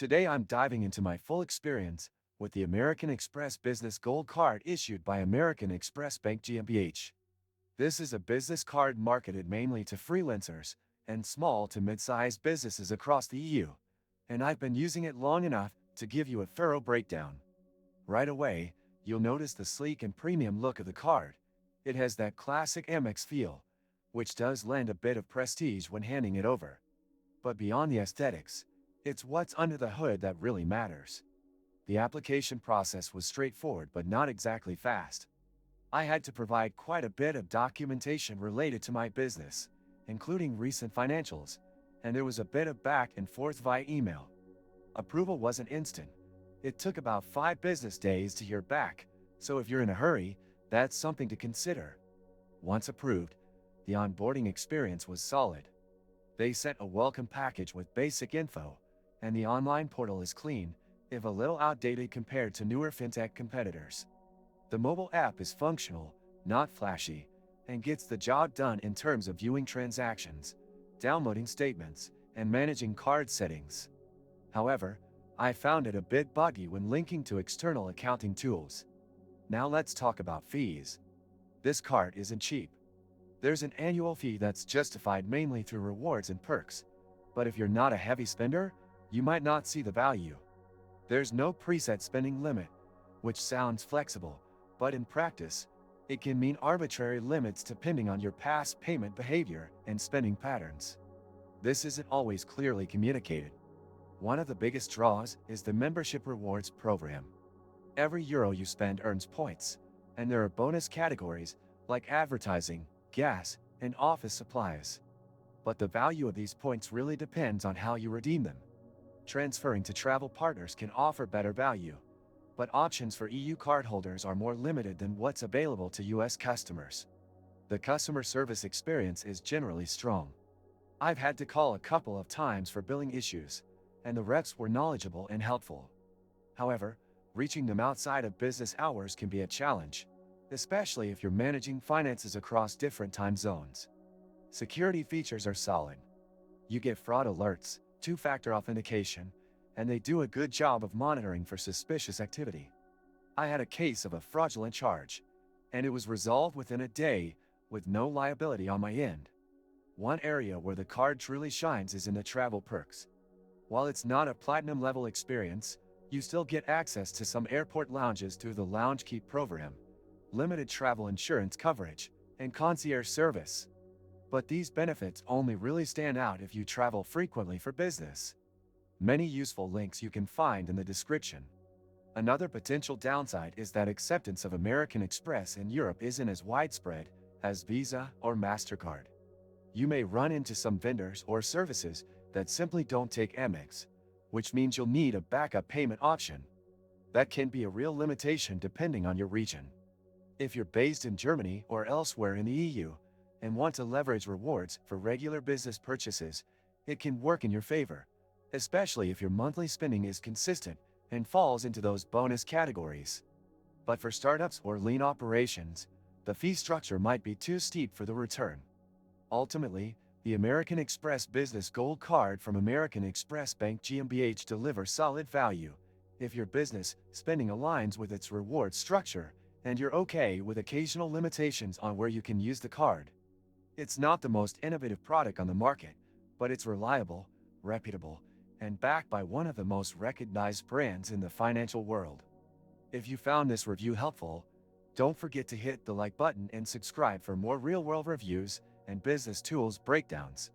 Today I'm diving into my full experience with the American Express Business Gold Card issued by American Express Bank GmbH. This is a business card marketed mainly to freelancers and small to mid-sized businesses across the EU, and I've been using it long enough to give you a thorough breakdown. Right away, you'll notice the sleek and premium look of the card. It has that classic Amex feel, which does lend a bit of prestige when handing it over. But beyond the aesthetics, it's what's under the hood that really matters. The application process was straightforward but not exactly fast. I had to provide quite a bit of documentation related to my business, including recent financials, and there was a bit of back and forth via email. Approval wasn't instant. It took about 5 business days to hear back, so if you're in a hurry, that's something to consider. Once approved, the onboarding experience was solid. They sent a welcome package with basic info, and the online portal is clean, if a little outdated compared to newer fintech competitors. The mobile app is functional, not flashy, and gets the job done in terms of viewing transactions, downloading statements, and managing card settings. However, I found it a bit buggy when linking to external accounting tools. Now let's talk about fees. This card isn't cheap. There's an annual fee that's justified mainly through rewards and perks, but if you're not a heavy spender, you might not see the value. There's no preset spending limit, which sounds flexible, but in practice, it can mean arbitrary limits depending on your past payment behavior and spending patterns. This isn't always clearly communicated. One of the biggest draws is the membership rewards program. Every euro you spend earns points, and there are bonus categories like advertising, gas, and office supplies. But the value of these points really depends on how you redeem them. Transferring to travel partners can offer better value, but options for EU cardholders are more limited than what's available to US customers. The customer service experience is generally strong. I've had to call a couple of times for billing issues, and the reps were knowledgeable and helpful. However, reaching them outside of business hours can be a challenge, especially if you're managing finances across different time zones. Security features are solid. You get fraud alerts, two-factor authentication, and they do a good job of monitoring for suspicious activity. I had a case of a fraudulent charge, and it was resolved within a day with no liability on my end. One area where the card truly shines is in the travel perks. While it's not a platinum-level experience, you still get access to some airport lounges through the Lounge Keep program, limited travel insurance coverage, and concierge service. But these benefits only really stand out if you travel frequently for business. Many useful links you can find in the description. Another potential downside is that acceptance of American Express in Europe isn't as widespread as Visa or MasterCard. You may run into some vendors or services that simply don't take Amex, which means you'll need a backup payment option. That can be a real limitation depending on your region. If you're based in Germany or elsewhere in the EU and want to leverage rewards for regular business purchases, it can work in your favor, especially if your monthly spending is consistent and falls into those bonus categories. But for startups or lean operations, the fee structure might be too steep for the return. Ultimately, the American Express Business Gold Card from American Express Bank GmbH delivers solid value if your business spending aligns with its reward structure and you're okay with occasional limitations on where you can use the card. It's not the most innovative product on the market, but it's reliable, reputable, and backed by one of the most recognized brands in the financial world. If you found this review helpful, don't forget to hit the like button and subscribe for more real-world reviews and business tools breakdowns.